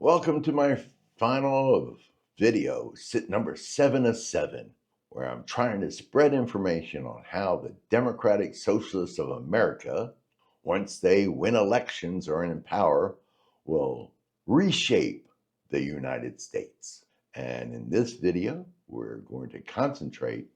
Welcome to my final video, number 7 of 7, where I'm trying to spread information on how the Democratic Socialists of America, once they win elections or are in power, will reshape the United States. And in this video, we're going to concentrate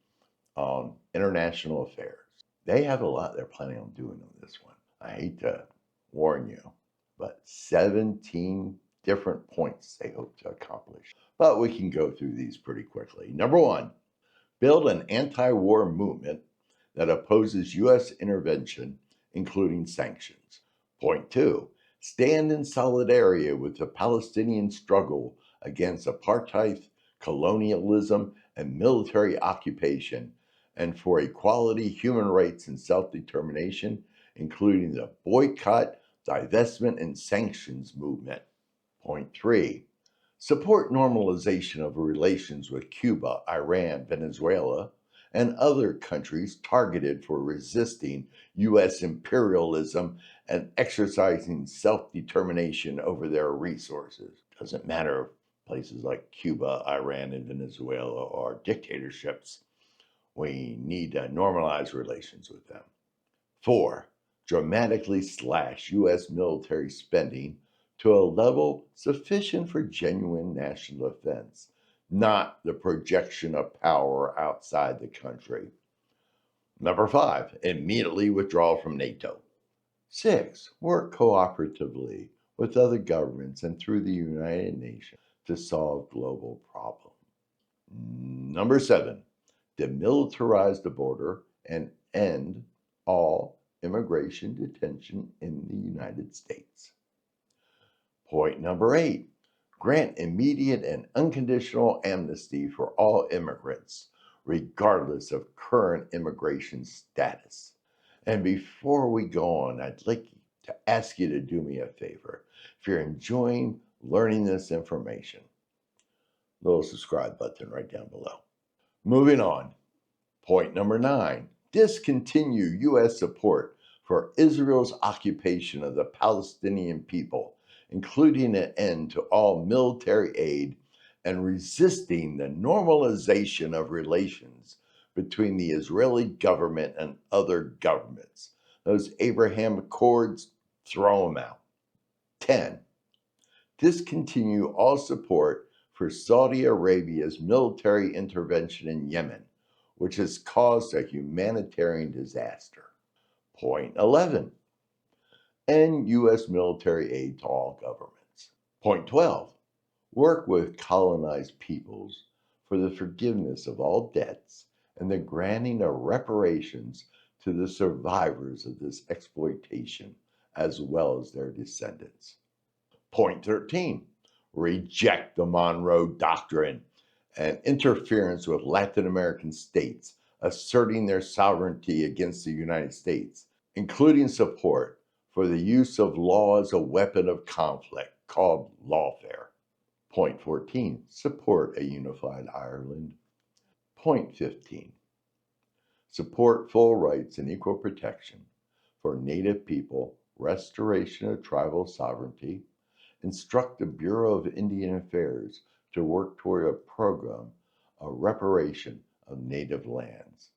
on international affairs. They have a lot they're planning on doing on this one. I hate to warn you, but 17 different points they hope to accomplish. But we can go through these pretty quickly. Number one, build an anti war movement that opposes U.S. intervention, including sanctions. Point two, stand in solidarity with the Palestinian struggle against apartheid, colonialism, and military occupation, and for equality, human rights, and self determination, including the boycott, divestment, and sanctions movement. Point three, support normalization of relations with Cuba, Iran, Venezuela, and other countries targeted for resisting U.S. imperialism and exercising self determination over their resources. Doesn't matter if places like Cuba, Iran, and Venezuela are dictatorships. We need to normalize relations with them. Four, dramatically slash U.S. military spending to a level sufficient for genuine national defense, not the projection of power outside the country. Number five, immediately withdraw from NATO. Six, work cooperatively with other governments and through the United Nations to solve global problems. Number seven, demilitarize the border and end all immigration detention in the United States. Point number eight, grant immediate and unconditional amnesty for all immigrants, regardless of current immigration status. And before we go on, I'd like to ask you to do me a favor. If you're enjoying learning this information, little subscribe button right down below. Moving on. Point number nine, discontinue U.S. support for Israel's occupation of the Palestinian people, including an end to all military aid and resisting the normalization of relations between the Israeli government and other governments. Those Abraham Accords, throw them out. 10. Discontinue all support for Saudi Arabia's military intervention in Yemen, which has caused a humanitarian disaster. Point 11. End U.S. military aid to all governments. Point 12. Work with colonized peoples for the forgiveness of all debts and the granting of reparations to the survivors of this exploitation, as well as their descendants. Point 13. Reject the Monroe Doctrine and interference with Latin American states asserting their sovereignty against the United States, including support for the use of law as a weapon of conflict called lawfare. Point 14, support a unified Ireland. Point 15, support full rights and equal protection for Native people, restoration of tribal sovereignty, instruct the Bureau of Indian Affairs to work toward a program of reparation of native lands.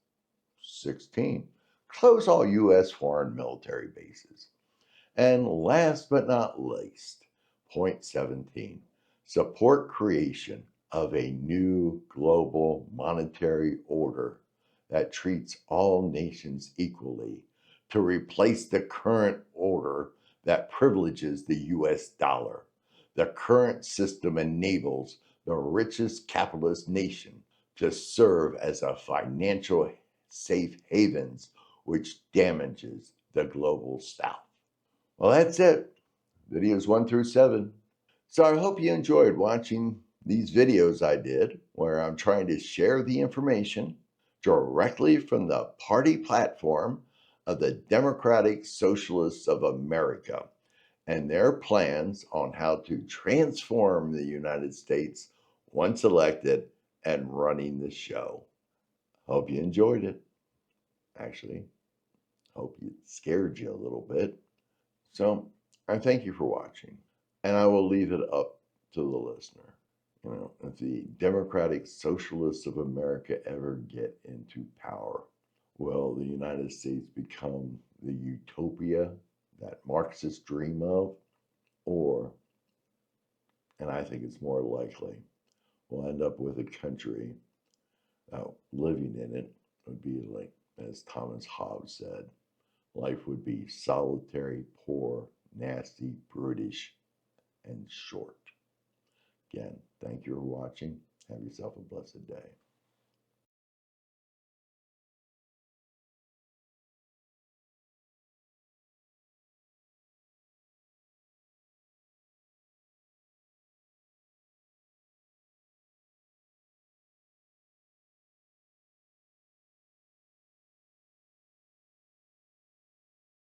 16, close all U.S. foreign military bases. And last but not least, point 17, support creation of a new global monetary order that treats all nations equally to replace the current order that privileges the U.S. dollar. The current system enables the richest capitalist nation to serve as a financial safe havens, which damages the global south. Well, that's it. Videos 1 through 7. So I hope you enjoyed watching these videos I did, where I'm trying to share the information directly from the party platform of the Democratic Socialists of America and their plans on how to transform the United States once elected and running the show. Hope you enjoyed it. Actually, hope it scared you a little bit. So I thank you for watching, and I will leave it up to the listener. If the Democratic Socialists of America ever get into power, will the United States become the utopia that Marxists dream of? Or, and I think it's more likely, we'll end up with a country living in it would be like, as Thomas Hobbes said, life would be solitary, poor, nasty, brutish, and short. Again, thank you for watching. Have yourself a blessed day.